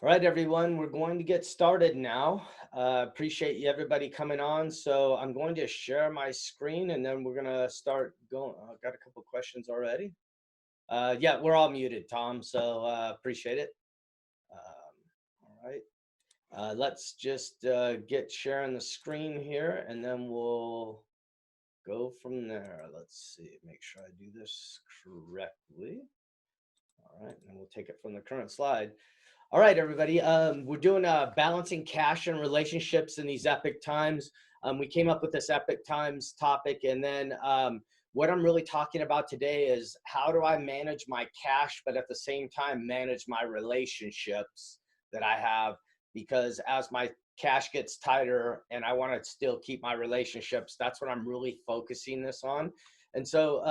All right, everyone, we're going to get started now. Appreciate you everybody coming on. So I'm going to share my screen and then we're going to start going. Got a couple questions already. Yeah, we're all muted, Tom. So appreciate it. All right. Let's just get sharing the screen here and then we'll go from there. Let's see, make sure I do this correctly. All right, and we'll take it from the current slide. All right, everybody. We're doing balancing cash and relationships in these epic times. We came up with this epic times topic, and then what I'm really talking about today is how do I manage my cash, but at the same time manage my relationships that I have, because as my cash gets tighter and I want to still keep my relationships, that's what I'm really focusing this on. And so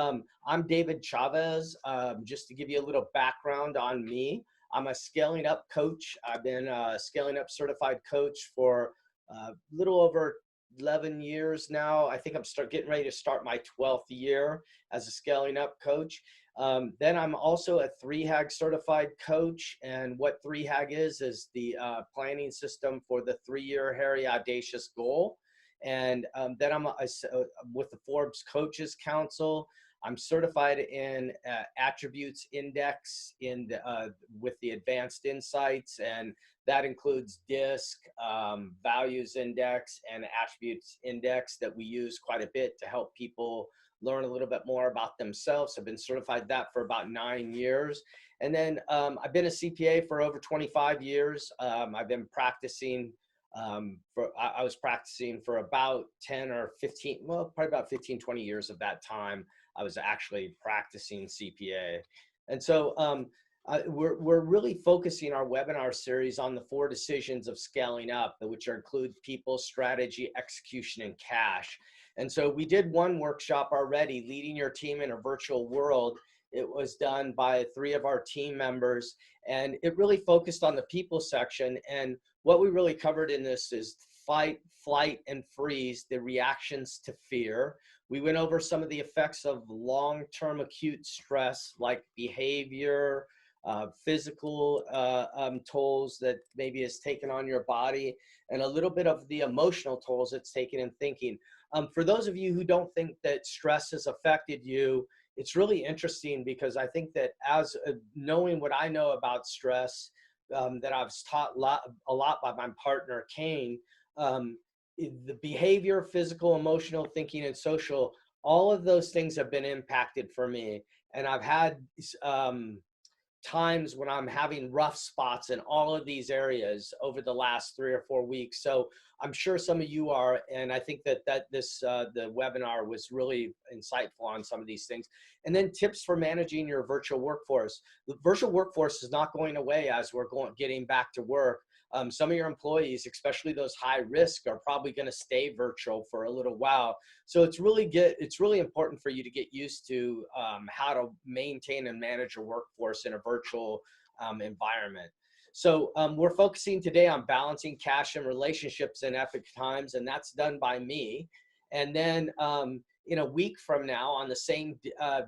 I'm David Chavez. Just to give you a little background on me, I'm a scaling up coach. I've been a scaling up certified coach for a little over 11 years now. I think I'm getting ready to start my 12th year as a scaling up coach. Then I'm also a 3HAG certified coach. And what 3HAG is the planning system for the 3-year hairy audacious goal. And then I'm with the Forbes Coaches Council. I'm certified in attributes index with the advanced insights, and that includes DISC, values index, and attributes index that we use quite a bit to help people learn a little bit more about themselves. I've been certified that for about 9 years. And then I've been a CPA for over 25 years. I've been practicing I was practicing for about 10 or 15, well, probably about 15, 20 years of that time. I was actually practicing CPA. And so we're really focusing our webinar series on the 4 decisions of scaling up, which include people, strategy, execution, and cash. And so we did one workshop already, leading your team in a virtual world. It was done by 3 of our team members, and it really focused on the people section. And what we really covered in this is fight, flight, and freeze, the reactions to fear. We went over some of the effects of long-term acute stress, like behavior, physical tolls that maybe is taken on your body, and a little bit of the emotional tolls it's taken in thinking. For those of you who don't think that stress has affected you, it's really interesting, because I think that as knowing what I know about stress, that I was taught a lot by my partner, Kane, the behavior, physical, emotional, thinking, and social, all of those things have been impacted for me. And I've had times when I'm having rough spots in all of these areas over the last 3 or 4 weeks. So I'm sure some of you are, and I think that the webinar was really insightful on some of these things. And then tips for managing your virtual workforce. The virtual workforce is not going away as we're getting back to work. Some of your employees, especially those high risk, are probably going to stay virtual for a little while. So it's really important for you to get used to how to maintain and manage your workforce in a virtual environment. So we're focusing today on balancing cash and relationships in epic times, and that's done by me. And then in a week from now, on the same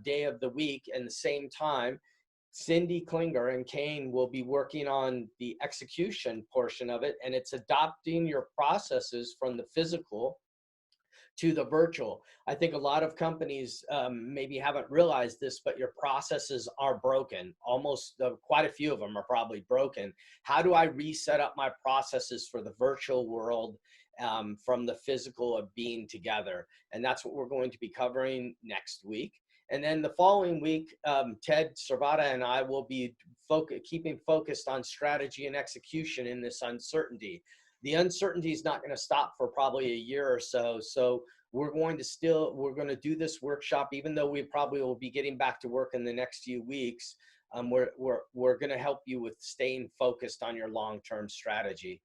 day of the week and the same time, Cindy Klinger and Kane will be working on the execution portion of it, and it's adopting your processes from the physical to the virtual. I think a lot of companies maybe haven't realized this, but your processes are broken. Almost quite a few of them are probably broken. How do I reset up my processes for the virtual world from the physical of being together? And that's what we're going to be covering next week. And then the following week, Ted Servata and I will be keeping focused on strategy and execution in this uncertainty. The uncertainty is not going to stop for probably a year or so. So we're going to do this workshop, even though we probably will be getting back to work in the next few weeks. We're going to help you with staying focused on your long-term strategy.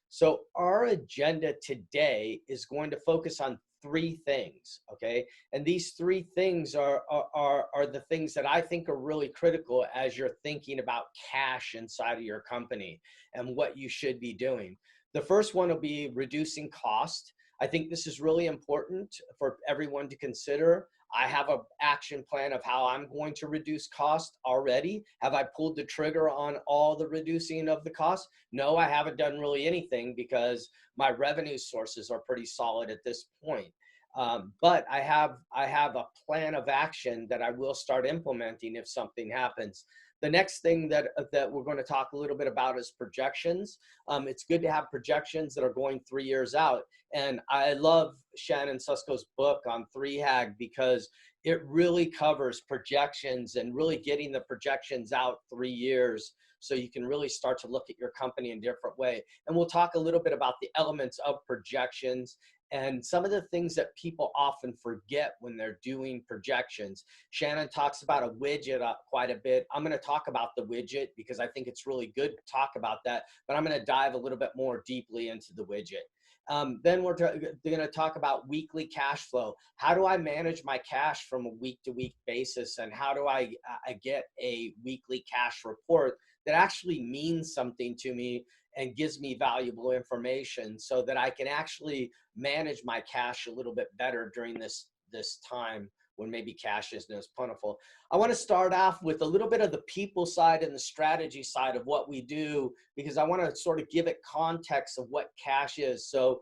So our agenda today is going to focus on 3 things, okay? And these 3 things are the things that I think are really critical as you're thinking about cash inside of your company and what you should be doing. The first one will be reducing cost. I think this is really important for everyone to consider. I have an action plan of how I'm going to reduce cost already. Have I pulled the trigger on all the reducing of the cost? No, I haven't done really anything because my revenue sources are pretty solid at this point. But I have a plan of action that I will start implementing if something happens. The next thing that we're going to talk a little bit about is projections. It's good to have projections that are going 3 years out. And I love Shannon Susko's book on 3HAG because it really covers projections and really getting the projections out 3 years so you can really start to look at your company in a different way. And we'll talk a little bit about the elements of projections and some of the things that people often forget when they're doing projections. Shannon talks about a widget quite a bit. I'm going to talk about the widget because I think it's really good to talk about that, but I'm going to dive a little bit more deeply into the widget. Then we're going to talk about weekly cash flow. How do I manage my cash from a week-to-week basis, and how do I get a weekly cash report that actually means something to me and gives me valuable information so that I can actually manage my cash a little bit better during this time when maybe cash isn't as plentiful. I want to start off with a little bit of the people side and the strategy side of what we do, because I want to sort of give it context of what cash is. So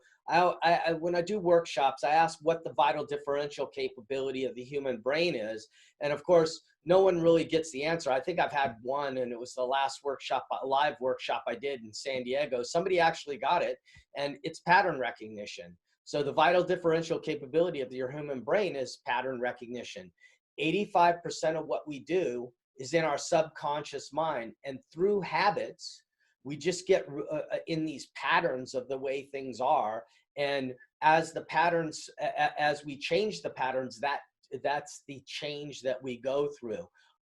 when I do workshops, I ask what the vital differential capability of the human brain is. And of course, no one really gets the answer. I think I've had one, and it was the last workshop, a live workshop I did in San Diego. Somebody actually got it, and it's pattern recognition. So the vital differential capability of your human brain is pattern recognition. 85% of what we do is in our subconscious mind, and through habits, we just get in these patterns of the way things are. And as the patterns, as we change the patterns, that's the change that we go through.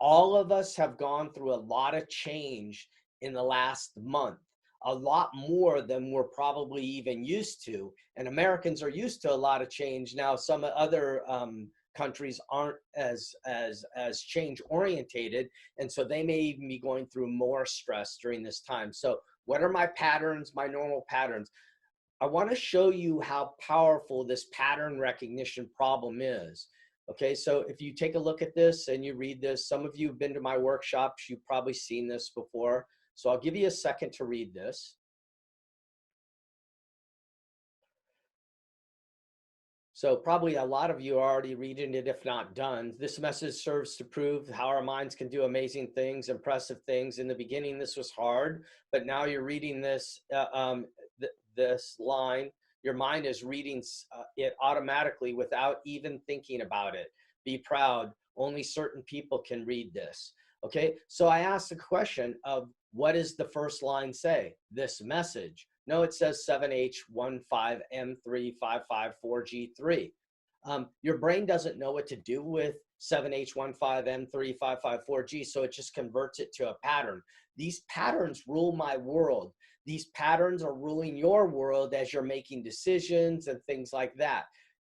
All of us have gone through a lot of change in the last month, a lot more than we're probably even used to. And Americans are used to a lot of change. Now, some other countries aren't as change orientated, and so they may even be going through more stress during this time. So what are my patterns, my normal patterns? I want to show you how powerful this pattern recognition problem is. Okay, so if you take a look at this and you read this, some of you have been to my workshops, you've probably seen this before. So I'll give you a second to read this. So probably a lot of you are already reading it, if not done. This message serves to prove how our minds can do amazing things, impressive things. In the beginning, this was hard, but now you're reading this, this line. Your mind is reading it automatically without even thinking about it. Be proud. Only certain people can read this. Okay, so I asked the question of, what does the first line say? This message. No, it says 7H15M3554G3. Your brain doesn't know what to do with 7H15M3554G, so it just converts it to a pattern. These patterns rule my world. These patterns are ruling your world as you're making decisions and things like that.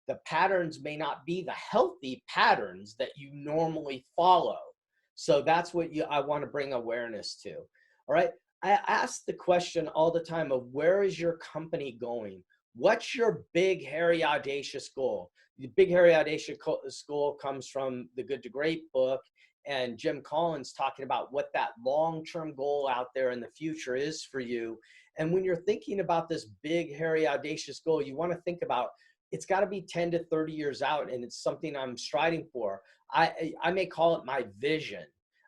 The patterns may not be the healthy patterns that you normally follow. So that's what I want to bring awareness to. All right. I ask the question all the time of, where is your company going? What's your big, hairy, audacious goal? The big, hairy, audacious goal comes from the Good to Great book, and Jim Collins talking about what that long-term goal out there in the future is for you. And when you're thinking about this big, hairy, audacious goal, you want to think about, it's got to be 10 to 30 years out, and it's something I'm striding for. I may call it my vision.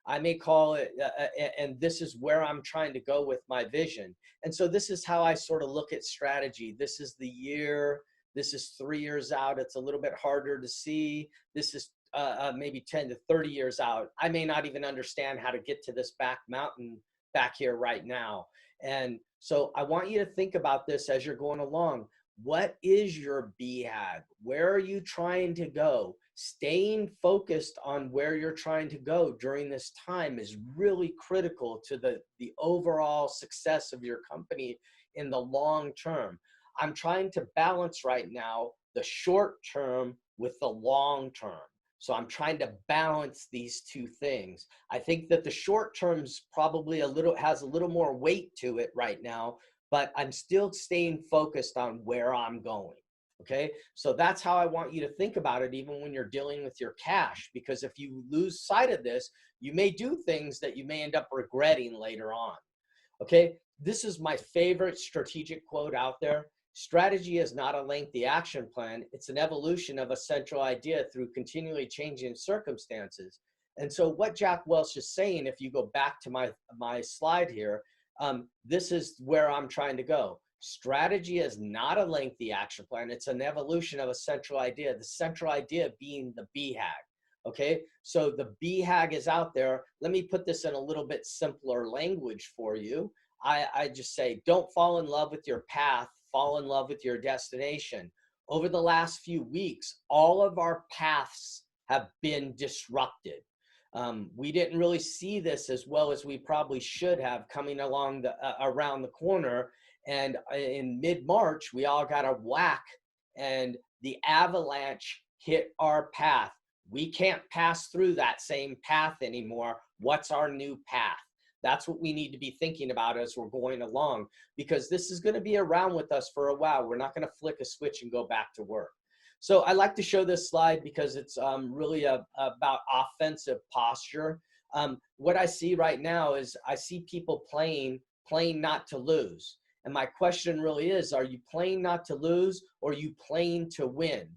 I may call it, and this is where I'm trying to go with my vision. And so this is how I sort of look at strategy. This is the year. This is 3 years out. It's a little bit harder to see. This is maybe 10 to 30 years out. I may not even understand how to get to this back mountain back here right now. And so I want you to think about this as you're going along. What is your BHAG? Where are you trying to go? Staying focused on where you're trying to go during this time is really critical to the overall success of your company in the long term. I'm trying to balance right now the short term with the long term. So I'm trying to balance these two things. I think that the short term's probably has a little more weight to it right now, but I'm still staying focused on where I'm going. Okay, so that's how I want you to think about it, even when you're dealing with your cash, because if you lose sight of this, you may do things that you may end up regretting later on. Okay, this is my favorite strategic quote out there. Strategy is not a lengthy action plan. It's an evolution of a central idea through continually changing circumstances. And so what Jack Welch is saying, if you go back to my slide here, this is where I'm trying to go. Strategy is not a lengthy action plan. It's an evolution of a central idea, the central idea being the BHAG. Okay, so the BHAG is out there. Let me put this in a little bit simpler language for you. I just say, don't fall in love with your path, fall in love with your destination. Over the last few weeks, all of our paths have been disrupted. We didn't really see this as well as we probably should have coming along around the corner. And in mid-March, we all got a whack and the avalanche hit our path. We can't pass through that same path anymore. What's our new path? That's what we need to be thinking about as we're going along, because this is going to be around with us for a while. We're not going to flick a switch and go back to work. So I like to show this slide because it's really about offensive posture. What I see right now is I see people playing not to lose. And my question really is, are you playing not to lose, or are you playing to win?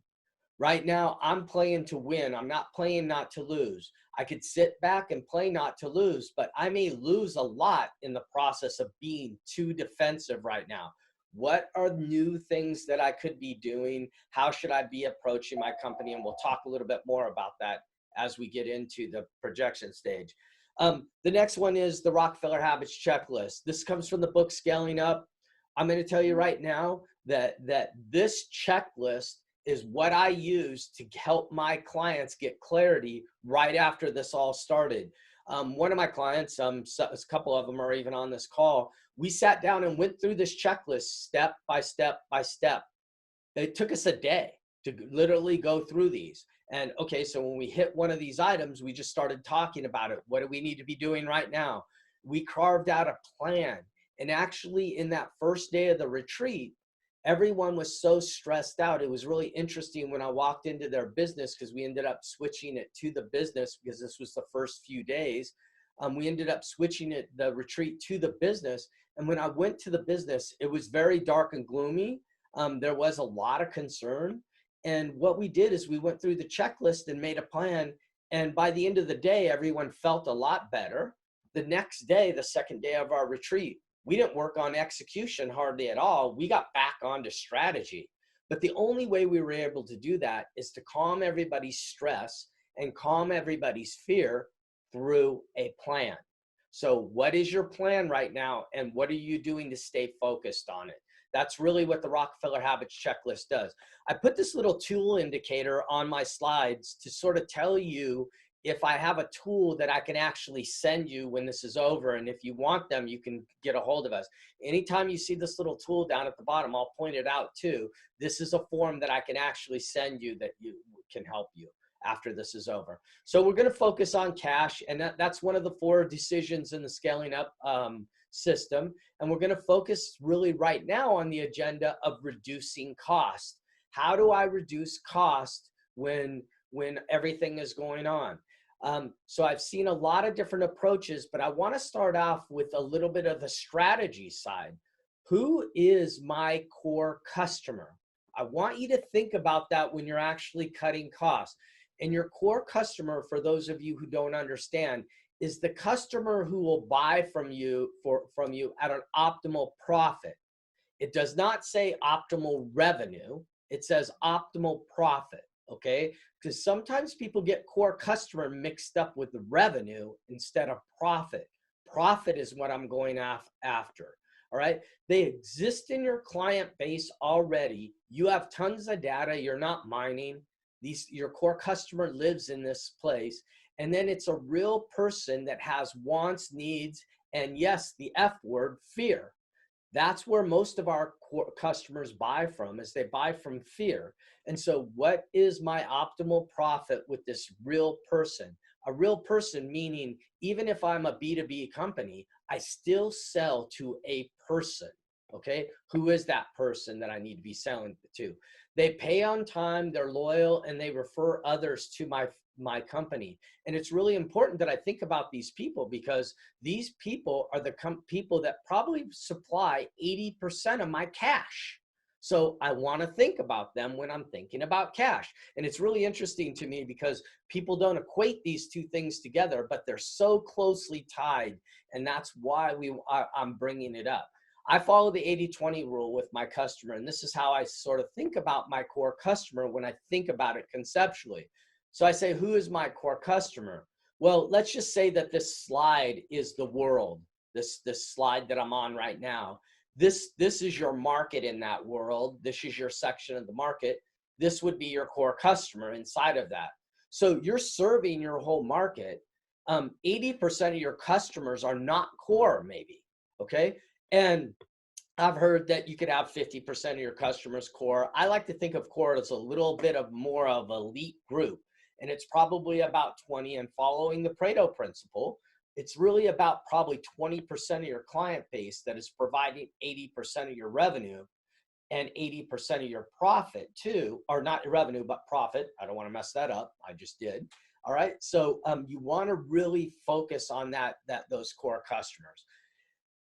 Right now, I'm playing to win. I'm not playing not to lose. I could sit back and play not to lose, but I may lose a lot in the process of being too defensive right now. What are new things that I could be doing? How should I be approaching my company? And we'll talk a little bit more about that as we get into the projection stage. The next one is the Rockefeller Habits Checklist. This comes from the book Scaling Up. I'm going to tell you right now that this checklist is what I use to help my clients get clarity right after this all started. One of my clients, a couple of them are even on this call, we sat down and went through this checklist step by step by step. It took us a day to literally go through these. And okay, so when we hit one of these items, we just started talking about it. What do we need to be doing right now? We carved out a plan. And actually, in that first day of the retreat, everyone was so stressed out. It was really interesting when I walked into their business, because we ended up switching it to the business because this was the first few days. We ended up switching the retreat to the business. And when I went to the business, it was very dark and gloomy. There was a lot of concern. And what we did is we went through the checklist and made a plan. And by the end of the day, everyone felt a lot better. The next day, the second day of our retreat, we didn't work on execution hardly at all. We got back onto strategy. But the only way we were able to do that is to calm everybody's stress and calm everybody's fear through a plan. So what is your plan right now, and what are you doing to stay focused on it? That's really what the Rockefeller Habits Checklist does. I put this little tool indicator on my slides to sort of tell you if I have a tool that I can actually send you when this is over. And if you want them, you can get a hold of us. Anytime you see this little tool down at the bottom, I'll point it out too. This is a form that I can actually send you that you can help you after this is over. So we're going to focus on cash, and that's one of the 4 decisions in the Scaling Up system. And we're going to focus really right now on the agenda of reducing cost. How do I reduce cost when everything is going on? So I've seen a lot of different approaches, but I want to start off with a little bit of the strategy side. Who is my core customer? I want you to think about that when you're actually cutting costs. And your core customer, for those of you who don't understand, is the customer who will buy from you at an optimal profit. It does not say optimal revenue. It says optimal profit. Okay, because sometimes people get core customer mixed up with the revenue instead of profit. Profit is what I'm going after. All right, they exist in your client base already. You have tons of data. You're not mining. Your core customer lives in this place. And then it's a real person that has wants, needs, and yes, the F word, fear. That's where most of our customers buy from, is they buy from fear. And so what is my optimal profit with this real person? A real person meaning, even if I'm a B2B company, I still sell to a person. Okay, who is that person that I need to be selling to? They pay on time, they're loyal, and they refer others to my company. And it's really important that I think about these people, because these people are the people that probably supply 80% of my cash. So I want to think about them when I'm thinking about cash. And it's really interesting to me because people don't equate these two things together, but they're so closely tied. And that's why I'm bringing it up. I follow the 80-20 rule with my customer, and this is how I sort of think about my core customer when I think about it conceptually. So I say, who is my core customer? Well, let's just say that this slide is the world, this slide that I'm on right now. This is your market in that world. This is your section of the market. This would be your core customer inside of that. So you're serving your whole market. 80% of your customers are not core, maybe, okay? And I've heard that you could have 50% of your customers core. I like to think of core as a little bit of more of elite group. And it's probably about 20, and following the Pareto principle, it's really about probably 20% of your client base that is providing 80% of your revenue and 80% of your profit too, or not revenue, but profit. I don't want to mess that up. I just did. All right. So you want to really focus on those core customers.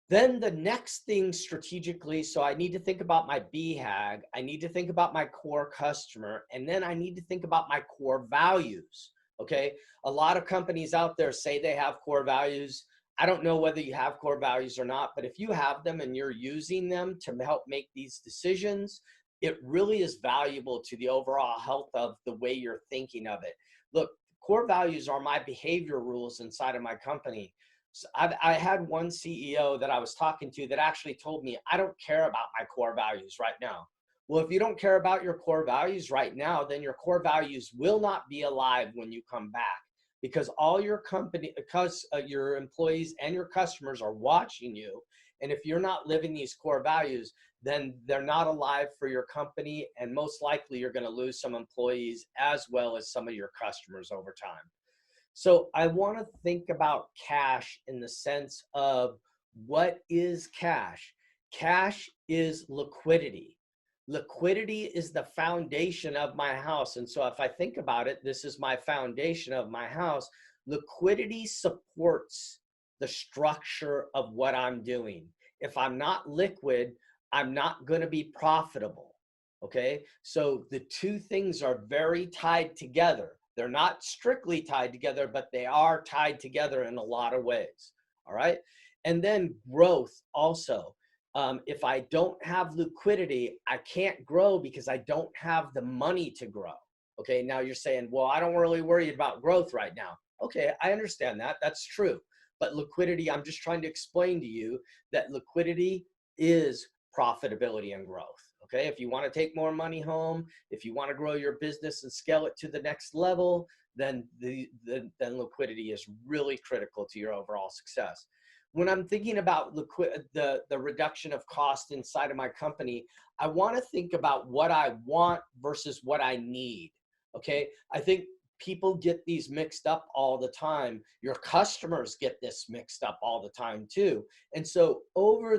Then the next thing strategically, so I need to think about my BHAG, I need to think about my core customer, and then I need to think about my core values, okay? A lot of companies out there say they have core values. I don't know whether you have core values or not, but if you have them and you're using them to help make these decisions, it really is valuable to the overall health of the way you're thinking of it. Look, core values are my behavior rules inside of my company. So I had one CEO that I was talking to that actually told me, I don't care about my core values right now. Well, if you don't care about your core values right now, then your core values will not be alive when you come back, because all your company, because your employees and your customers are watching you. And if you're not living these core values, then they're not alive for your company. And most likely you're going to lose some employees as well as some of your customers over time. So I want to think about cash in the sense of, what is cash? Cash is liquidity. Liquidity is the foundation of my house. And so if I think about it, this is my foundation of my house. Liquidity supports the structure of what I'm doing. If I'm not liquid, I'm not going to be profitable. Okay. So the two things are very tied together. They're not strictly tied together, but they are tied together in a lot of ways. All right. And then growth also. If I don't have liquidity, I can't grow because I don't have the money to grow. Okay. Now you're saying, well, I don't really worry about growth right now. Okay. I understand that. That's true. But liquidity, I'm just trying to explain to you that liquidity is profitability and growth. Okay, if you want to take more money home, if you want to grow your business and scale it to the next level, then then liquidity is really critical to your overall success. When I'm thinking about the reduction of cost inside of my company, I want to think about what I want versus what I need. Okay, I think people get these mixed up all the time. Your customers get this mixed up all the time too. And so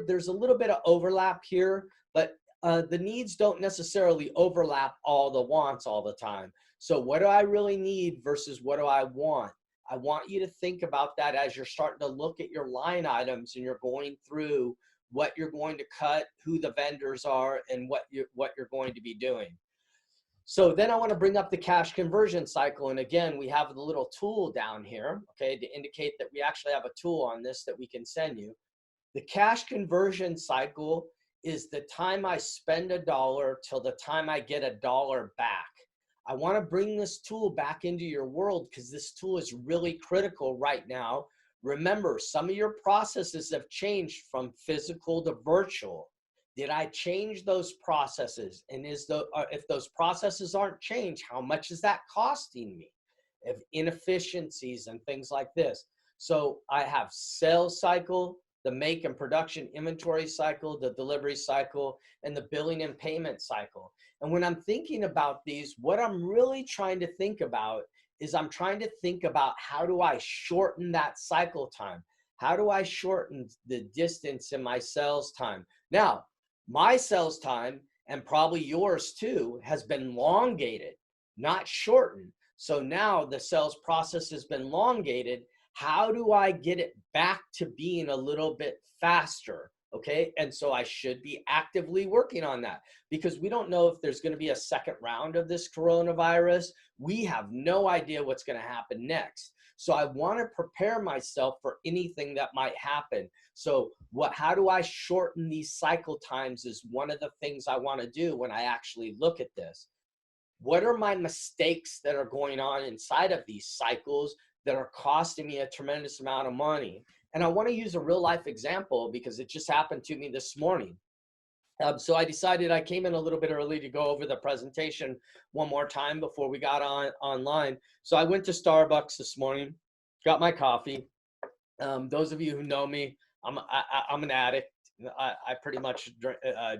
there's a little bit of overlap here, but the needs don't necessarily overlap all the wants all the time. So what do I really need versus what do I want? I want you to think about that as you're starting to look at your line items and you're going through what you're going to cut, who the vendors are, and what you're going to be doing. So then I want to bring up the cash conversion cycle. And again, we have the little tool down here, okay, to indicate that we actually have a tool on this that we can send you. The cash conversion cycle is the time I spend $1 till the time I get $1 back. I want to bring this tool back into your world because this tool is really critical right now. Remember, some of your processes have changed from physical to virtual. Did I change those processes? And if those processes aren't changed, how much is that costing me? Of inefficiencies and things like this. So I have sales cycle, the make and production inventory cycle, the delivery cycle, and the billing and payment cycle. And when I'm thinking about these, what I'm really trying to think about is I'm trying to think about, how do I shorten that cycle time? How do I shorten the distance in my sales time? Now, My sales time, and probably yours too, has been elongated, not shortened. So now the sales process has been elongated. How do I get it back to being a little bit faster? Okay. And so I should be actively working on that, because we don't know if there's going to be a second round of this coronavirus. We have no idea what's going to happen next. So I want to prepare myself for anything that might happen. So how do I shorten these cycle times is one of the things I want to do when I actually look at this. What are my mistakes that are going on inside of these cycles that are costing me a tremendous amount of money? And I want to use a real life example because it just happened to me this morning. So I decided, I came in a little bit early to go over the presentation one more time before we got online. So I went to Starbucks this morning, got my coffee. Those of you who know me, I'm an addict. I pretty much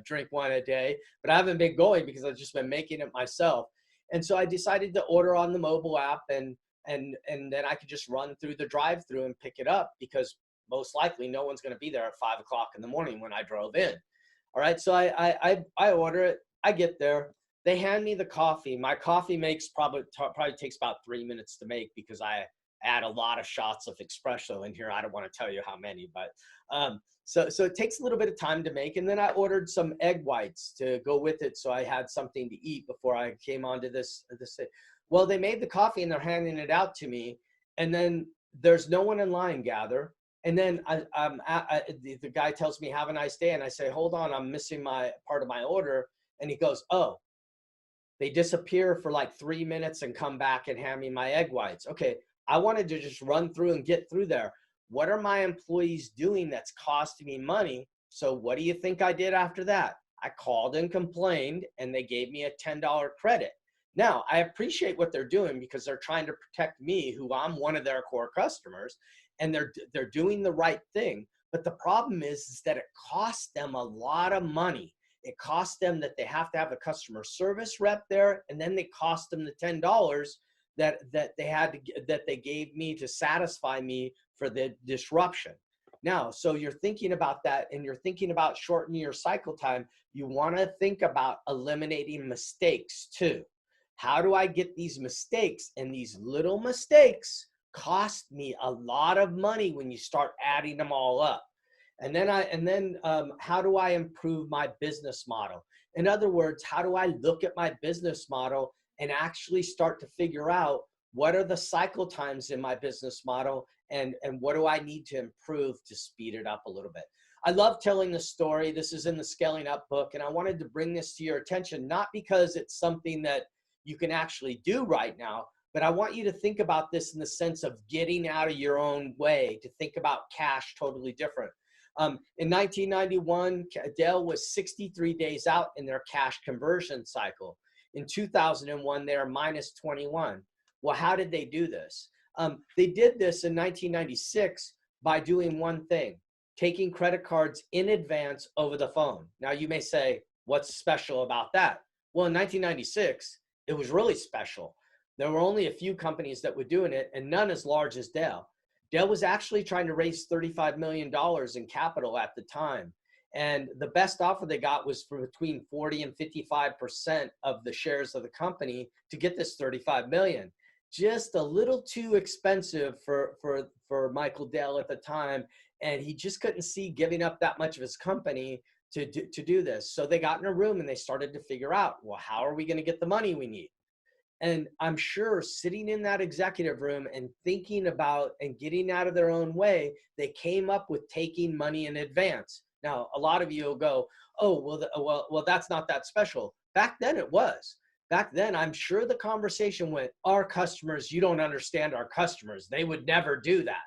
drink one a day, but I haven't been going because I've just been making it myself. And so I decided to order on the mobile app, and then I could just run through the drive-through and pick it up, because most likely no one's going to be there at 5 o'clock in the morning when I drove in. All right, so I order it. I get there. They hand me the coffee. My coffee makes probably takes about 3 minutes to make, because I add a lot of shots of espresso in here. I don't want to tell you how many, but so it takes a little bit of time to make. And then I ordered some egg whites to go with it, so I had something to eat before I came onto this. Well, they made the coffee and they're handing it out to me, and then there's no one in line, gather. And then the guy tells me, "Have a nice day." And I say, "Hold on, I'm missing my part of my order." And he goes, "Oh." They disappear for like 3 minutes and come back and hand me my egg whites. Okay, I wanted to just run through and get through there. What are my employees doing that's costing me money? So what do you think I did after that? I called and complained, and they gave me a $10 credit. Now, I appreciate what they're doing, because they're trying to protect me, who I'm one of their core customers, and they're doing the right thing. But the problem is that it costs them a lot of money. It costs them that they have to have a customer service rep there, and then they cost them the $10 that they gave me to satisfy me for the disruption. Now, so you're thinking about that, and you're thinking about shortening your cycle time. You want to think about eliminating mistakes too. How do I get these mistakes? And these little mistakes cost me a lot of money when you start adding them all up. And then how do I improve my business model? In other words, how do I look at my business model and actually start to figure out what are the cycle times in my business model, and what do I need to improve to speed it up a little bit? I love telling this story. This is in the Scaling Up book, and I wanted to bring this to your attention, not because it's something that you can actually do right now, but I want you to think about this in the sense of getting out of your own way, to think about cash totally different. In 1991, Dell was 63 days out in their cash conversion cycle. In 2001, they are minus 21. Well, how did they do this? They did this in 1996 by doing one thing: taking credit cards in advance over the phone. Now, you may say, what's special about that? Well, in 1996, it was really special. There were only a few companies that were doing it, and none as large as Dell. Dell was actually trying to raise $35 million in capital at the time. And the best offer they got was for between 40 and 55% of the shares of the company to get this 35 million. Just a little too expensive for Michael Dell at the time. And he just couldn't see giving up that much of his company to do this. So they got in a room and they started to figure out, well, how are we going to get the money we need? And I'm sure sitting in that executive room and thinking about and getting out of their own way, they came up with taking money in advance. Now, a lot of you will go, "Oh, well, that's not that special." Back then it was. Back then, I'm sure the conversation went, "Our customers, you don't understand our customers. They would never do that."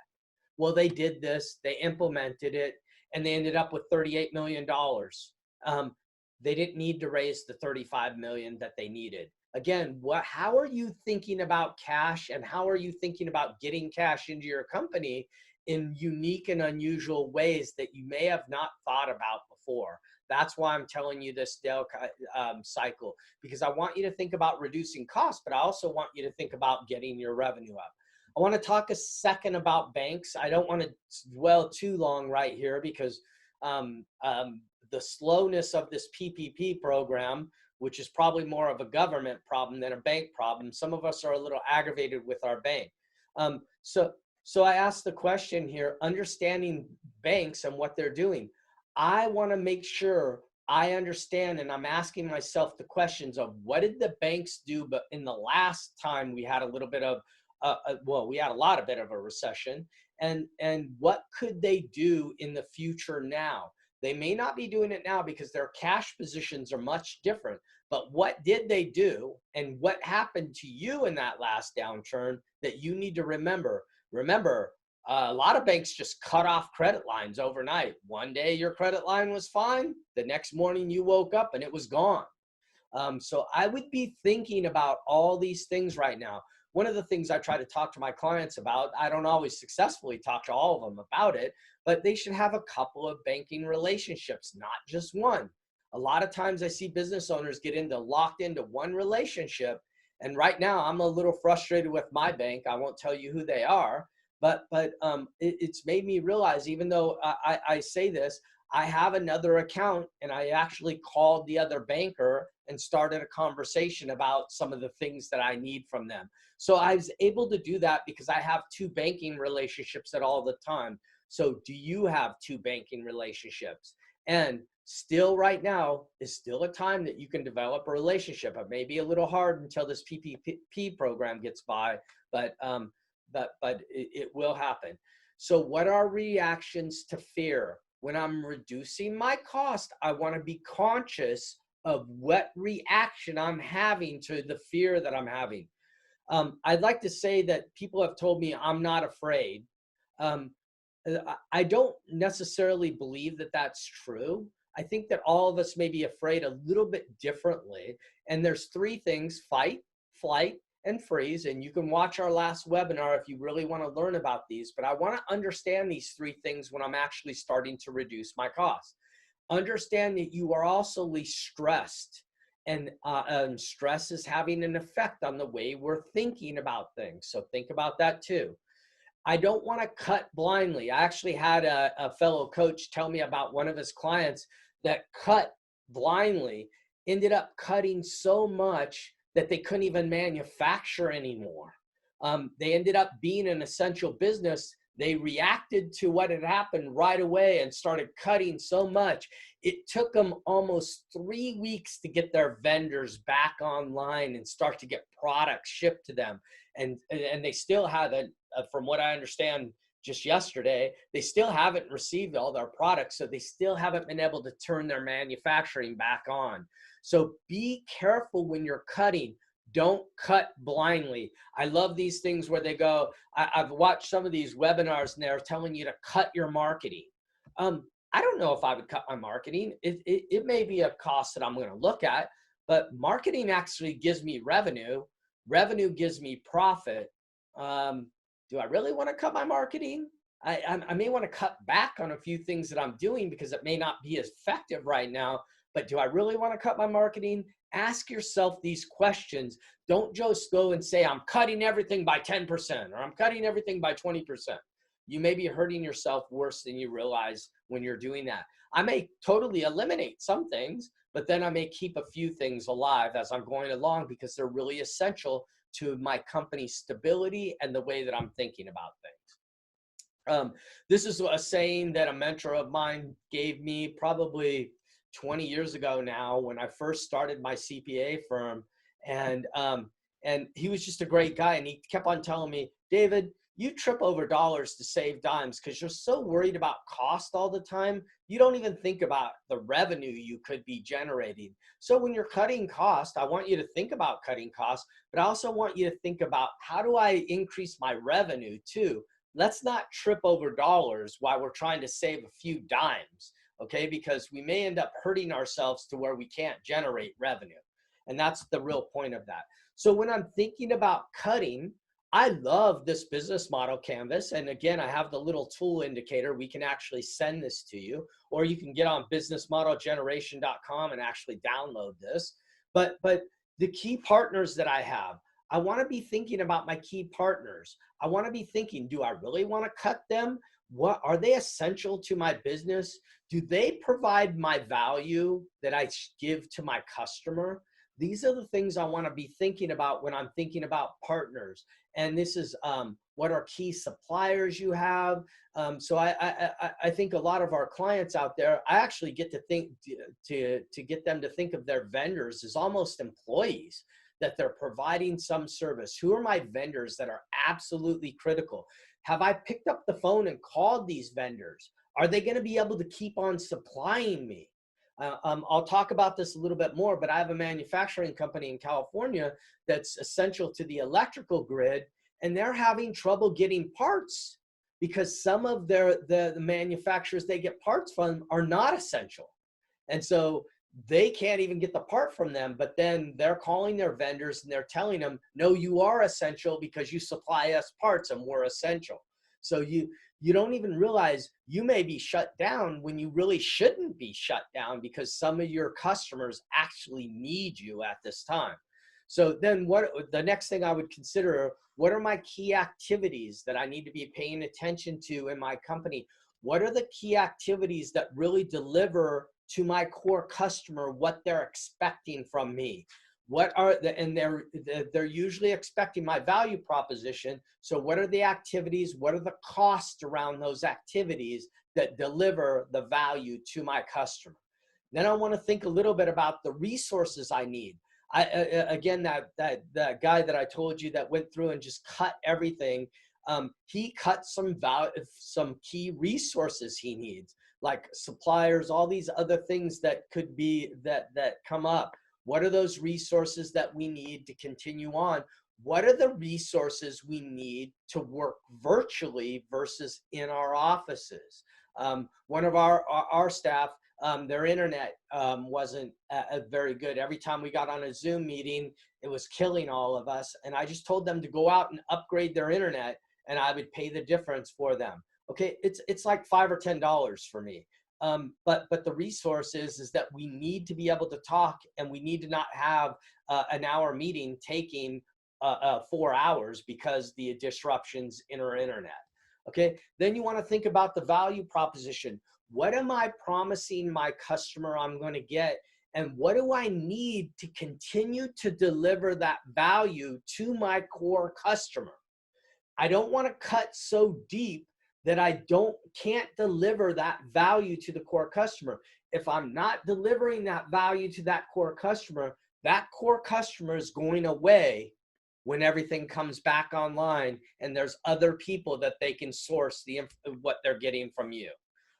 Well, they did this, they implemented it, and they ended up with $38 million. They didn't need to raise the 35 million that they needed. Again, how are you thinking about cash, and how are you thinking about getting cash into your company in unique and unusual ways that you may have not thought about before? That's why I'm telling you this Dell cycle, because I want you to think about reducing costs, but I also want you to think about getting your revenue up. I want to talk a second about banks. I don't want to dwell too long right here, because the slowness of this PPP program, which is probably more of a government problem than a bank problem. Some of us are a little aggravated with our bank. So I asked the question here, understanding banks and what they're doing. I want to make sure I understand, and I'm asking myself the questions of what did the banks do, but in the last time we had a little bit of, well, we had a lot of bit of a recession, and what could they do in the future now? They may not be doing it now because their cash positions are much different, but what did they do and what happened to you in that last downturn that you need to remember? Remember, a lot of banks just cut off credit lines overnight. One day your credit line was fine. The next morning you woke up and it was gone. So I would be thinking about all these things right now. One of the things I try to talk to my clients about, I don't always successfully talk to all of them about it, but they should have a couple of banking relationships, not just one. A lot of times I see business owners get locked into one relationship. And right now I'm a little frustrated with my bank. I won't tell you who they are, but it's made me realize, even though I say this, I have another account, and I actually called the other banker and started a conversation about some of the things that I need from them. So I was able to do that because I have two banking relationships at all the time. So do you have two banking relationships? And still right now is still a time that you can develop a relationship. It may be a little hard until this PPP program gets by, but it will happen. So what are reactions to fear? When I'm reducing my cost, I want to be conscious of what reaction I'm having to the fear that I'm having. I'd like to say that people have told me I'm not afraid. I don't necessarily believe that that's true. I think that all of us may be afraid a little bit differently. And there's three things: fight, flight, and freeze. And you can watch our last webinar if you really want to learn about these. But I want to understand these three things when I'm actually starting to reduce my costs. Understand that you are also least stressed. And stress is having an effect on the way we're thinking about things. So think about that too. I don't want to cut blindly. I actually had a fellow coach tell me about one of his clients that cut blindly, ended up cutting so much that they couldn't even manufacture anymore. They ended up being an essential business. They reacted to what had happened right away and started cutting so much. It took them almost 3 weeks to get their vendors back online and start to get products shipped to them. And they still haven't, from what I understand just yesterday, they still haven't received all their products. So they still haven't been able to turn their manufacturing back on. So be careful when you're cutting. Don't cut blindly. I love these things where they go, I've watched some of these webinars and they're telling you to cut your marketing. I don't know if I would cut my marketing. It may be a cost that I'm going to look at, but marketing actually gives me revenue. Revenue gives me profit. Do I really want to cut my marketing? I may want to cut back on a few things that I'm doing because it may not be as effective right now, but do I really want to cut my marketing? Ask yourself these questions. Don't just go and say, I'm cutting everything by 10% or I'm cutting everything by 20%. You may be hurting yourself worse than you realize when you're doing that. I may totally eliminate some things, but then I may keep a few things alive as I'm going along because they're really essential to my company's stability and the way that I'm thinking about things. This is a saying that a mentor of mine gave me probably 20 years ago now when I first started my CPA firm. And he was just a great guy. And he kept on telling me, David, you trip over dollars to save dimes because you're so worried about cost all the time. You don't even think about the revenue you could be generating. So when you're cutting cost, I want you to think about cutting costs, but I also want you to think about how do I increase my revenue too? Let's not trip over dollars while we're trying to save a few dimes, okay? Because we may end up hurting ourselves to where we can't generate revenue. And that's the real point of that. So when I'm thinking about cutting, I love this business model canvas. And again, I have the little tool indicator. We can actually send this to you, or you can get on businessmodelgeneration.com and actually download this. But the key partners that I have, I want to be thinking about my key partners. I want to be thinking, do I really want to cut them? what are they essential to my business? Do they provide my value that I give to my customer? These are the things I want to be thinking about when I'm thinking about partners. And this is what are key suppliers you have. So I think a lot of our clients out there, I actually get to think to get them to think of their vendors as almost employees, that they're providing some service. Who are my vendors that are absolutely critical? Have I picked up the phone and called these vendors? Are they going to be able to keep on supplying me? I'll talk about this a little bit more, but I have a manufacturing company in California that's essential to the electrical grid, and they're having trouble getting parts because some of the manufacturers they get parts from are not essential. And so they can't even get the part from them, but then they're calling their vendors and they're telling them, no, you are essential because you supply us parts and we're essential. So you don't even realize you may be shut down when you really shouldn't be shut down because some of your customers actually need you at this time. So then what the next thing I would consider, what are my key activities that I need to be paying attention to in my company? What are the key activities that really deliver to my core customer what they're expecting from me? What are the, and they're usually expecting my value proposition. So what are the activities? What are the costs around those activities that deliver the value to my customer? Then I want to think a little bit about the resources I need. Again, that guy that I told you that went through and just cut everything, he cut some key resources he needs, like suppliers, all these other things that could be that come up. What are those resources that we need to continue on? What are the resources we need to work virtually versus in our offices? One of our staff, their internet wasn't very good. Every time we got on a Zoom meeting, it was killing all of us. And I just told them to go out and upgrade their internet, and I would pay the difference for them. Okay, it's like $5 or $10 for me. But the resource is that we need to be able to talk, and we need to not have an hour meeting taking 4 hours because the disruptions in our internet. Okay, then you want to think about the value proposition. What am I promising my customer I'm going to get? And what do I need to continue to deliver that value to my core customer? I don't want to cut so deep that I can't deliver that value to the core customer. If I'm not delivering that value to that core customer is going away when everything comes back online and there's other people that they can source what they're getting from you.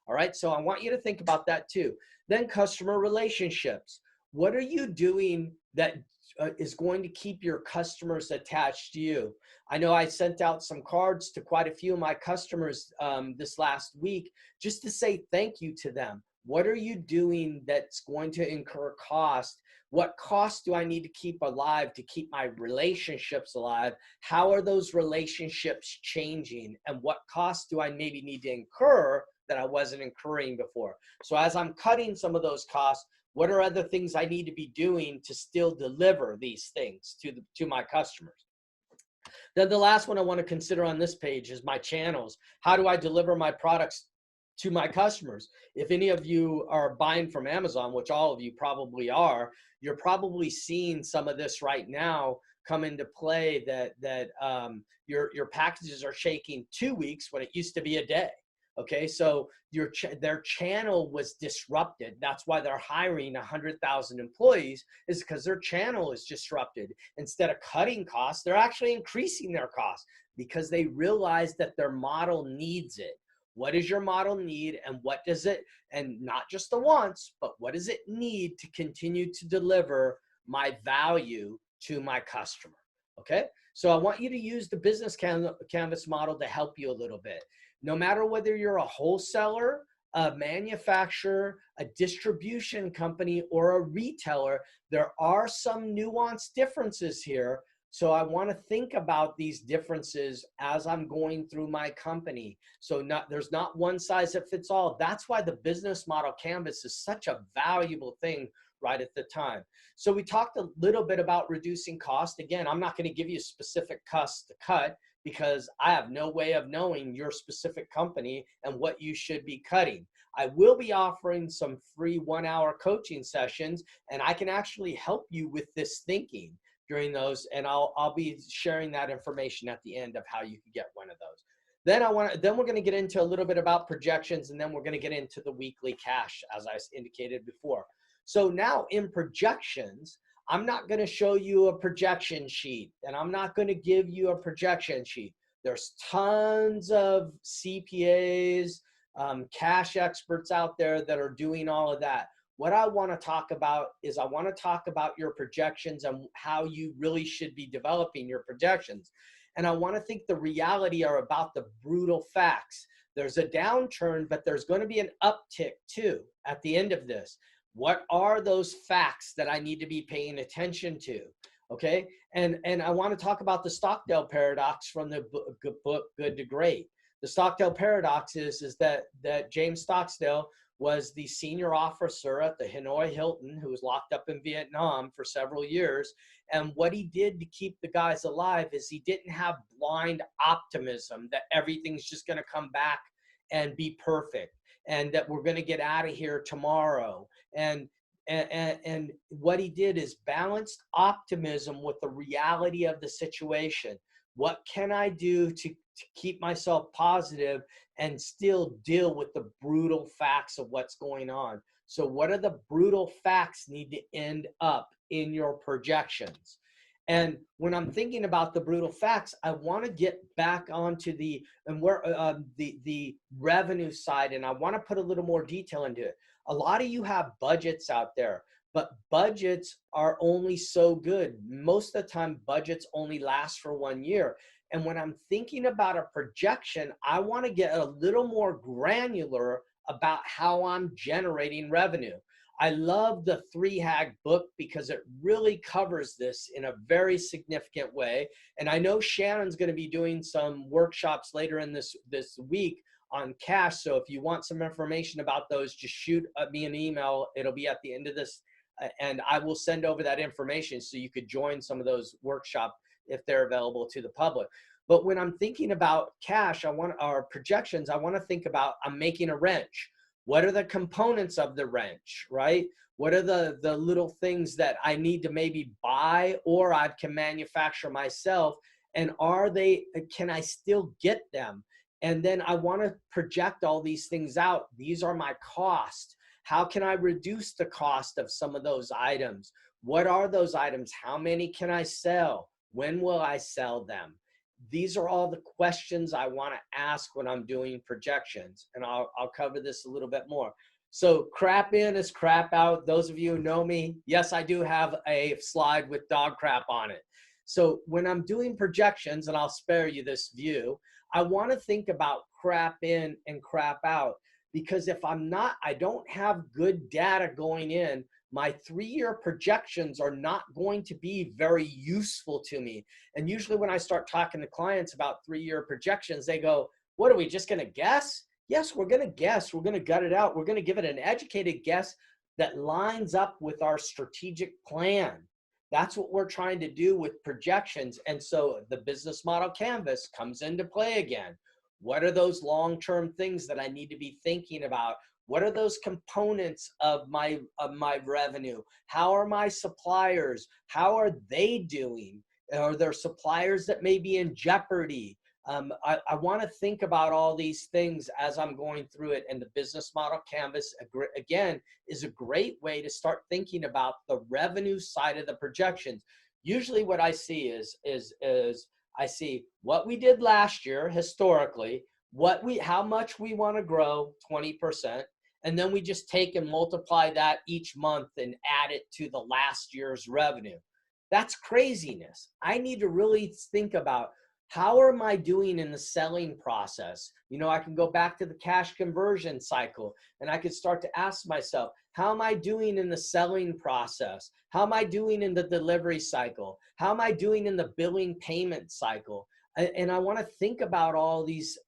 All right, so I want you to think about that too. Then customer relationships. What are you doing that is going to keep your customers attached to you? I know I sent out some cards to quite a few of my customers this last week just to say thank you to them. What are you doing that's going to incur cost? What costs do I need to keep alive to keep my relationships alive? How are those relationships changing? And what costs do I maybe need to incur that I wasn't incurring before? So as I'm cutting some of those costs, what are other things I need to be doing to still deliver these things to my customers? Then the last one I want to consider on this page is my channels. How do I deliver my products to my customers? If any of you are buying from Amazon, which all of you probably are, you're probably seeing some of this right now come into play, that your packages are taking 2 weeks when it used to be a day. Okay, so their channel was disrupted. That's why they're hiring 100,000 employees, is because their channel is disrupted. Instead of cutting costs, they're actually increasing their costs because they realize that their model needs it. What does your model need, and what does it, and not just the wants, but what does it need to continue to deliver my value to my customer? Okay, so I want you to use the business canvas model to help you a little bit. No matter whether you're a wholesaler, a manufacturer, a distribution company, or a retailer, there are some nuanced differences here. So I want to think about these differences as I'm going through my company. So there's not one size that fits all. That's why the business model canvas is such a valuable thing right at the time. So we talked a little bit about reducing cost. Again, I'm not going to give you specific costs to cut. because I have no way of knowing your specific company and what you should be cutting. I will be offering some free 1-hour coaching sessions, and I can actually help you with this thinking during those. And I'll be sharing that information at the end of how you can get one of those. Then we're going to get into a little bit about projections, and then we're going to get into the weekly cash, as I indicated before. So now in projections, I'm not going to show you a projection sheet, and I'm not going to give you a projection sheet. There's tons of CPAs, cash experts out there that are doing all of that. What I want to talk about is I want to talk about your projections and how you really should be developing your projections. And I want to think the reality are about the brutal facts. There's a downturn, but there's going to be an uptick too at the end of this. What are those facts that I need to be paying attention to? Okay. And I want to talk about the Stockdale paradox from the book Good to Great. The Stockdale paradox is that James Stockdale was the senior officer at the Hanoi Hilton who was locked up in Vietnam for several years. And what he did to keep the guys alive is he didn't have blind optimism that everything's just going to come back and be perfect and that we're going to get out of here tomorrow. And what he did is balanced optimism with the reality of the situation. What can I do to keep myself positive and still deal with the brutal facts of what's going on? So what are the brutal facts need to end up in your projections? And when I'm thinking about the brutal facts, I want to get back onto the revenue side, and I want to put a little more detail into it. A lot of you have budgets out there, but budgets are only so good. Most of the time, budgets only last for 1 year. And when I'm thinking about a projection, I want to get a little more granular about how I'm generating revenue. I love the 3-Hag book because it really covers this in a very significant way. And I know Shannon's going to be doing some workshops later in this week on cash. So if you want some information about those, just shoot me an email. It'll be at the end of this, and I will send over that information so you could join some of those workshops if they're available to the public. But when I'm thinking about cash, our projections, I want to think about, I'm making a wrench. What are the components of the wrench, right? What are the little things that I need to maybe buy or I can manufacture myself? And can I still get them? And then I want to project all these things out. These are my costs. How can I reduce the cost of some of those items? What are those items? How many can I sell? When will I sell them? These are all the questions I want to ask when I'm doing projections, and I'll cover this a little bit more. So crap in is crap out. Those of you who know me, yes, I do have a slide with dog crap on it. So when I'm doing projections, and I'll spare you this view, I want to think about crap in and crap out, because if I don't have good data going in, my 3-year projections are not going to be very useful to me. And usually when I start talking to clients about 3-year projections, they go, what are we just going to guess? Yes, we're going to guess. We're going to gut it out. We're going to give it an educated guess that lines up with our strategic plan. That's what we're trying to do with projections. And so the business model canvas comes into play again. What are those long-term things that I need to be thinking about? What are those components of my revenue? How are my suppliers? How are they doing? Are there suppliers that may be in jeopardy? I want to think about all these things as I'm going through it. And the business model canvas, again, is a great way to start thinking about the revenue side of the projections. Usually what I see is I see what we did last year historically, how much we want to grow, 20%. And then we just take and multiply that each month and add it to the last year's revenue. That's craziness. I need to really think about, how am I doing in the selling process? You know, I can go back to the cash conversion cycle and I could start to ask myself, how am I doing in the selling process? How am I doing in the delivery cycle? How am I doing in the billing payment cycle? And I want to think about all these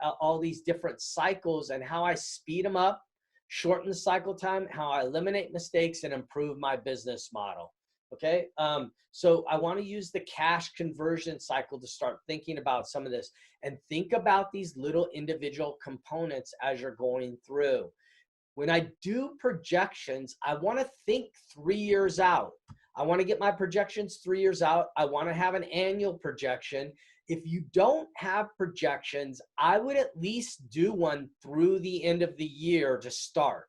different cycles and how I speed them up, shorten the cycle time, how I eliminate mistakes and improve my business model. Okay. So I want to use the cash conversion cycle to start thinking about some of this, and think about these little individual components as you're going through. When I do projections, I want to think 3 years out. I want to get my projections 3 years out. I want to have an annual projection. If you don't have projections, I would at least do one through the end of the year to start.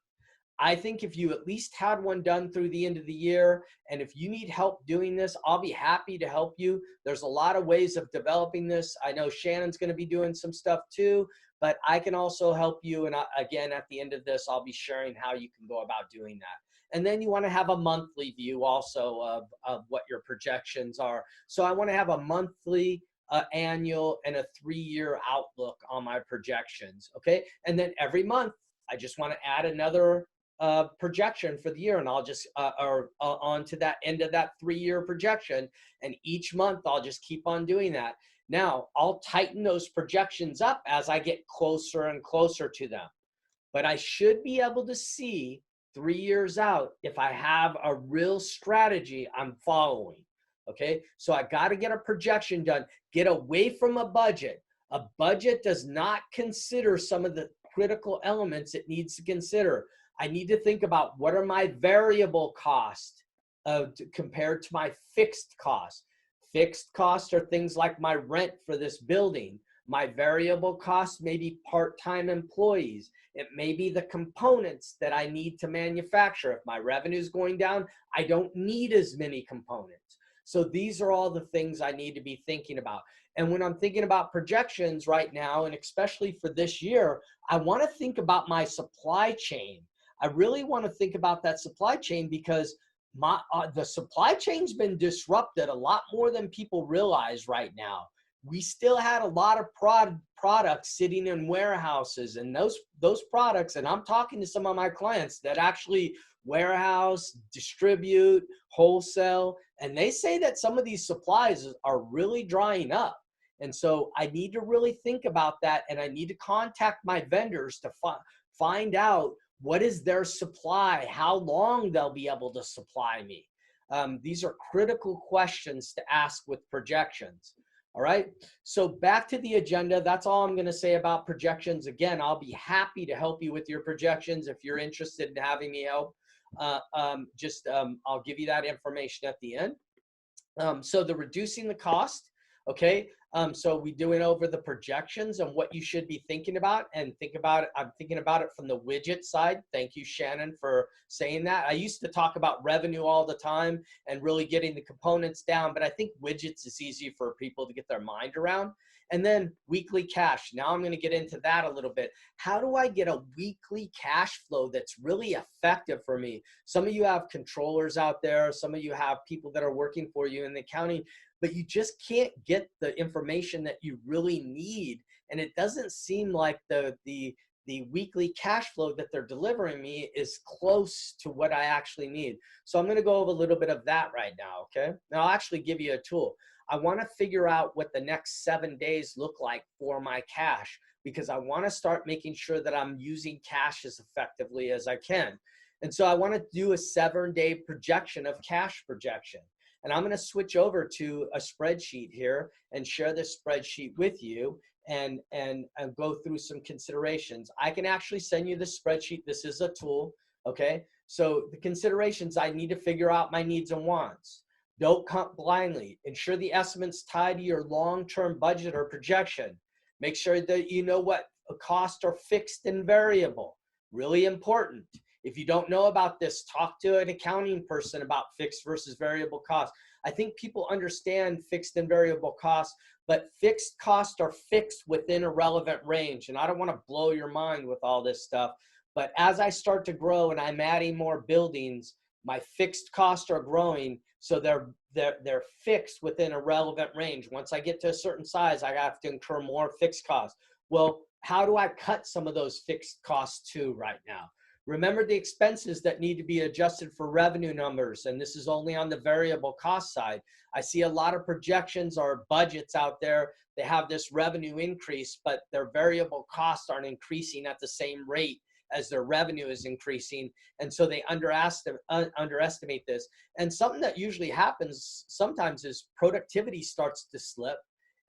I think if you at least had one done through the end of the year, and if you need help doing this, I'll be happy to help you. There's a lot of ways of developing this. I know Shannon's going to be doing some stuff too, but I can also help you. And again, at the end of this, I'll be sharing how you can go about doing that. And then you want to have a monthly view also of what your projections are. So I want to have a monthly, annual, and a 3-year outlook on my projections. Okay. And then every month, I just want to add another projection for the year, and I'll just on to that end of that 3-year projection, and each month I'll just keep on doing that. Now I'll tighten those projections up as I get closer and closer to them, but I should be able to see 3 years out if I have a real strategy I'm following. Okay, so I got to get a projection done. Get away from a budget. A budget does not consider some of the critical elements it needs to consider. I need to think about what are my variable costs compared to my fixed costs. Fixed costs are things like my rent for this building. My variable costs may be part-time employees. It may be the components that I need to manufacture. If my revenue is going down, I don't need as many components. So these are all the things I need to be thinking about. And when I'm thinking about projections right now, and especially for this year, I want to think about my supply chain. I really want to think about that supply chain, because the supply chain's been disrupted a lot more than people realize right now. We still had a lot of products sitting in warehouses, and those products, and I'm talking to some of my clients that actually warehouse, distribute, wholesale, and they say that some of these supplies are really drying up. And so I need to really think about that, and I need to contact my vendors to find out what is their supply, how long they'll be able to supply me. These are critical questions to ask with projections. All right, so back to the agenda. That's all I'm going to say about projections. Again, I'll be happy to help you with your projections if you're interested in having me help. I'll give you that information at the end. So the reducing the cost, okay? So we doing over the projections and what you should be thinking about, and think about it. I'm thinking about it from the widget side. Thank you, Shannon, for saying that. I used to talk about revenue all the time and really getting the components down, but I think widgets is easy for people to get their mind around. And then weekly cash. Now I'm going to get into that a little bit. How do I get a weekly cash flow that's really effective for me? Some of you have controllers out there. Some of you have people that are working for you in the accounting, but you just can't get the information that you really need. And it doesn't seem like the weekly cash flow that they're delivering me is close to what I actually need. So I'm going to go over a little bit of that right now, okay? Now I'll actually give you a tool. I want to figure out what the next 7 days look like for my cash, because I want to start making sure that I'm using cash as effectively as I can. And so I want to do a 7-day projection of cash projection. And I'm going to switch over to a spreadsheet here and share this spreadsheet with you and go through some considerations. I can actually send you this spreadsheet. This is a tool, okay? So the considerations, I need to figure out my needs and wants. Don't cut blindly. Ensure the estimates tied to your long-term budget or projection. Make sure that you know what costs are fixed and variable. Really important. If you don't know about this, talk to an accounting person about fixed versus variable costs. I think people understand fixed and variable costs, but fixed costs are fixed within a relevant range. And I don't want to blow your mind with all this stuff, but as I start to grow and I'm adding more buildings, my fixed costs are growing, so they're fixed within a relevant range. Once I get to a certain size, I have to incur more fixed costs. Well, how do I cut some of those fixed costs too right now? Remember the expenses that need to be adjusted for revenue numbers, and this is only on the variable cost side. I see a lot of projections or budgets out there. They have this revenue increase, but their variable costs aren't increasing at the same rate as their revenue is increasing. And so they underestimate this. And something that usually happens sometimes is productivity starts to slip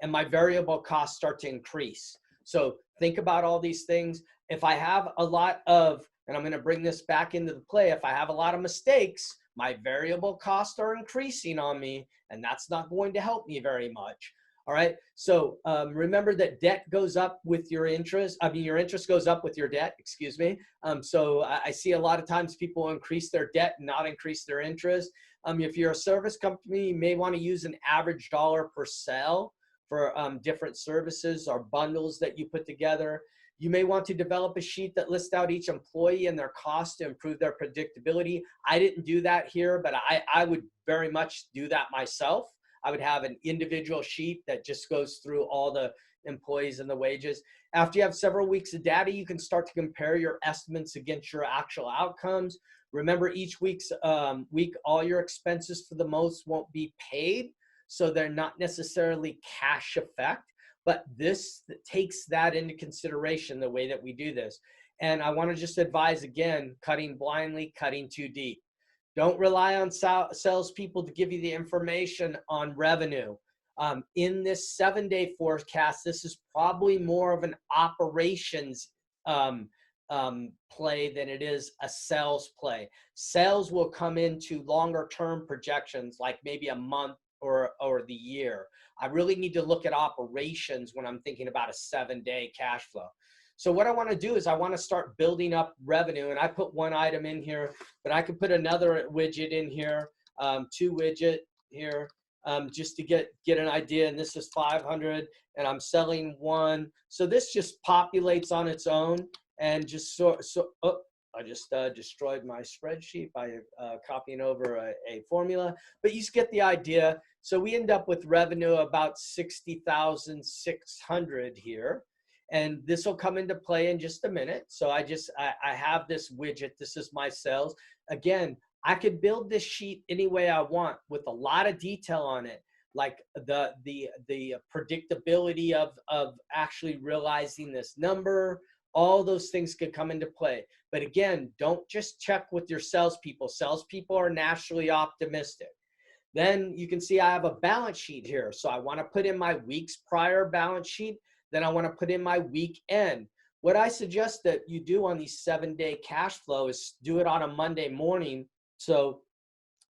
and my variable costs start to increase. So think about all these things. If I have a lot of, and I'm going to bring this back into the play, if I have a lot of mistakes, my variable costs are increasing on me, and that's not going to help me very much. All right. So remember that debt goes up with your interest. I mean, your interest goes up with your debt, excuse me. So I see a lot of times people increase their debt and not increase their interest. If you're a service company, you may want to use an average dollar per sale for different services or bundles that you put together. You may want to develop a sheet that lists out each employee and their costs to improve their predictability. I didn't do that here, but I would very much do that myself. I would have an individual sheet that just goes through all the employees and the wages. After you have several weeks of data, you can start to compare your estimates against your actual outcomes. Remember, each week, all your expenses for the most won't be paid, so they're not necessarily cash effect. But this takes that into consideration, the way that we do this. And I want to just advise again, cutting blindly, cutting too deep. Don't rely on salespeople to give you the information on revenue. In this 7-day forecast, this is probably more of an operations play than it is a sales play. Sales will come into longer term projections, like maybe a month or the year. I really need to look at operations when I'm thinking about a 7-day cash flow. So what I want to do is I want to start building up revenue, and I put one item in here, but I could put another widget in here, 2 widget here, just to get an idea. And this is 500, and I'm selling 1. So this just populates on its own, and just I just destroyed my spreadsheet by copying over a formula, but you just get the idea. So we end up with revenue about 60,600 here, and this will come into play in just a minute. So I have this widget. This is my sales. Again, I could build this sheet any way I want with a lot of detail on it, like the predictability of actually realizing this number. All those things could come into play. But again, don't just check with your salespeople. Salespeople are naturally optimistic. Then you can see I have a balance sheet here. So I want to put in my week's prior balance sheet. Then I want to put in my week end. What I suggest that you do on these 7-day cash flow is do it on a Monday morning. So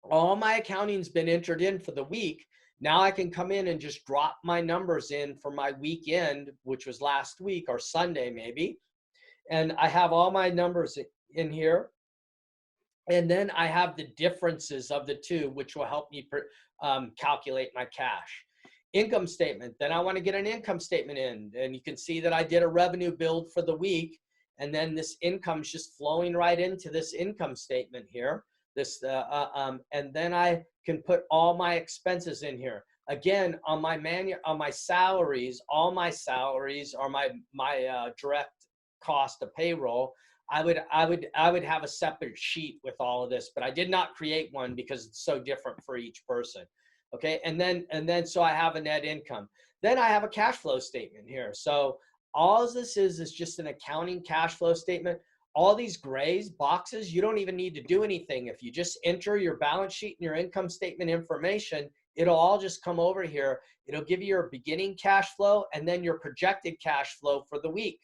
all my accounting's been entered in for the week. Now I can come in and just drop my numbers in for my weekend, which was last week or Sunday maybe. And I have all my numbers in here. And then I have the differences of the two, which will help me calculate my cash. Income statement. Then I want to get an income statement in. And you can see that I did a revenue build for the week. And then this income is just flowing right into this income statement here. And then I can put all my expenses in here. Again, on my salaries, all my salaries are my direct cost of payroll. I would have a separate sheet with all of this, but I did not create one because it's so different for each person. Okay, and then so I have a net income. Then I have a cash flow statement here. So all this is just an accounting cash flow statement. All these grays boxes, you don't even need to do anything. If you just enter your balance sheet and your income statement information, it'll all just come over here. It'll give you your beginning cash flow and then your projected cash flow for the week.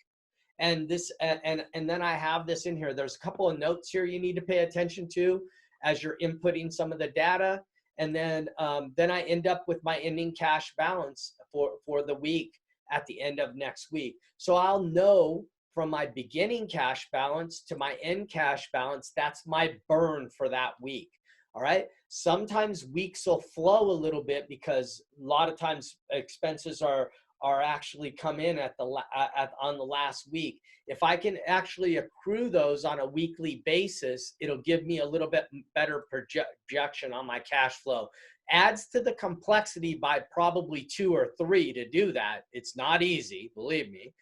And this and then I have this in here. There's a couple of notes here you need to pay attention to as you're inputting some of the data. And then I end up with my ending cash balance for the week at the end of next week. So I'll know from my beginning cash balance to my end cash balance, that's my burn for that week. All right. Sometimes weeks will flow a little bit because a lot of times expenses are actually come in on the last week. If I can actually accrue those on a weekly basis, it'll give me a little bit better projection on my cash flow. Adds to the complexity by probably 2 or 3 to do that. It's not easy, believe me.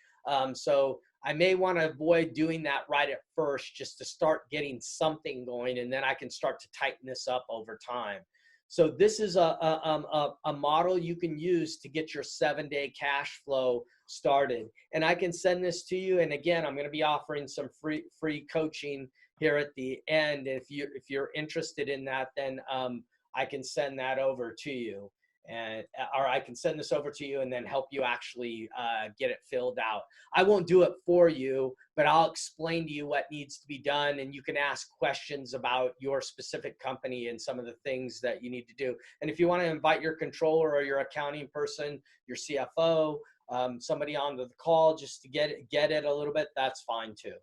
So I may want to avoid doing that right at first just to start getting something going, and then I can start to tighten this up over time. So this is a model you can use to get your 7-day cash flow started. And I can send this to you. And again, I'm going to be offering some free coaching here at the end. If you're interested in that, then I can send that over to you, or I can send this over to you and then help you actually get it filled out. I won't do it for you, but I'll explain to you what needs to be done, and you can ask questions about your specific company and some of the things that you need to do. And if you want to invite your controller or your accounting person, your CFO, somebody onto the call just to get it a little bit, that's fine too.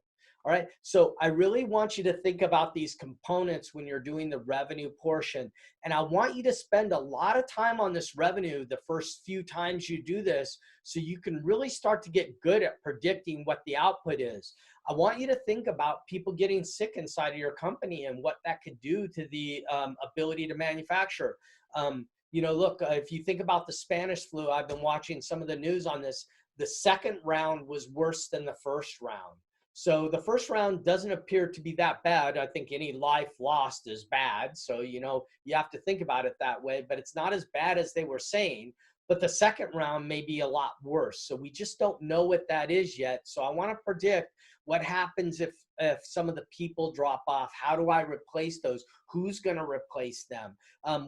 All right, so I really want you to think about these components when you're doing the revenue portion. And I want you to spend a lot of time on this revenue the first few times you do this, so you can really start to get good at predicting what the output is. I want you to think about people getting sick inside of your company and what that could do to the ability to manufacture. You know, look, if you think about the Spanish flu, I've been watching some of the news on this. The second round was worse than the first round. So the first round doesn't appear to be that bad. I think any life lost is bad. So, you know, you have to think about it that way, but it's not as bad as they were saying. But the second round may be a lot worse. So we just don't know what that is yet. So I want to predict what happens if some of the people drop off. How do I replace those? Who's going to replace them?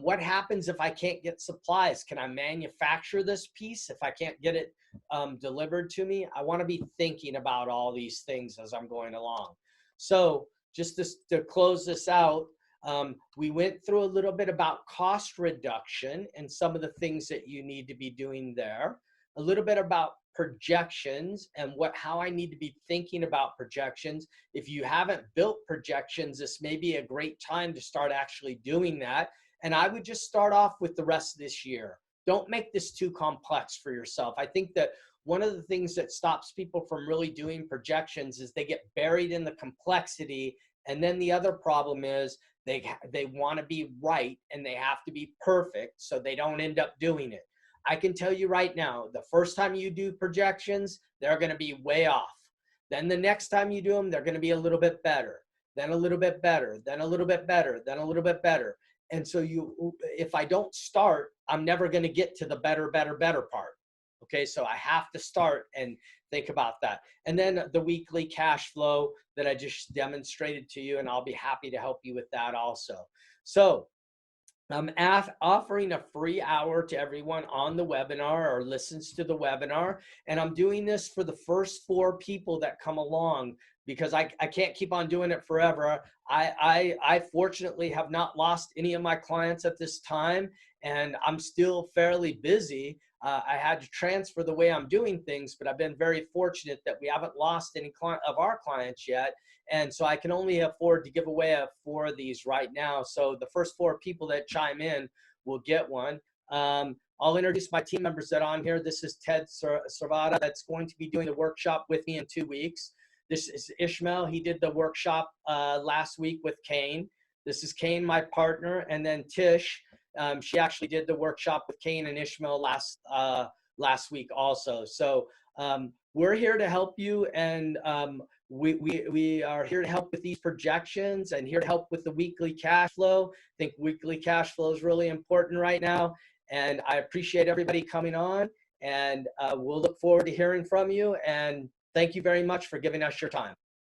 What happens if I can't get supplies? Can I manufacture this piece if I can't get it delivered to me? I want to be thinking about all these things as I'm going along. So just to close this out, we went through a little bit about cost reduction and some of the things that you need to be doing there, a little bit about projections and how I need to be thinking about projections. If you haven't built projections, this may be a great time to start actually doing that. And I would just start off with the rest of this year. Don't make this too complex for yourself. I think that one of the things that stops people from really doing projections is they get buried in the complexity. And then the other problem is they want to be right and they have to be perfect, so they don't end up doing it. I can tell you right now, the first time you do projections, they're going to be way off. Then the next time you do them, they're going to be a little bit better, then a little bit better, then a little bit better, then a little bit better. And so if I don't start, I'm never going to get to the better part. Okay, so I have to start and think about that. And then the weekly cash flow that I just demonstrated to you, and I'll be happy to help you with that also. So I'm offering a free hour to everyone on the webinar or listens to the webinar. And I'm doing this for the first 4 people that come along, because I can't keep on doing it forever. I fortunately have not lost any of my clients at this time, and I'm still fairly busy. I had to transfer the way I'm doing things, but I've been very fortunate that we haven't lost any of our clients yet. And so I can only afford to give away 4 of these right now. So the first 4 people that chime in will get one. I'll introduce my team members that are on here. This is Ted Servata that's going to be doing the workshop with me in 2 weeks. This is Ishmael. He did the workshop last week with Kane. This is Kane, my partner. And then Tish, she actually did the workshop with Kane and Ishmael last week also. So we're here to help you, and we are here to help with these projections and here to help with the weekly cash flow. I think weekly cash flow is really important right now, and I appreciate everybody coming on, and we'll look forward to hearing from you, and thank you very much for giving us your time.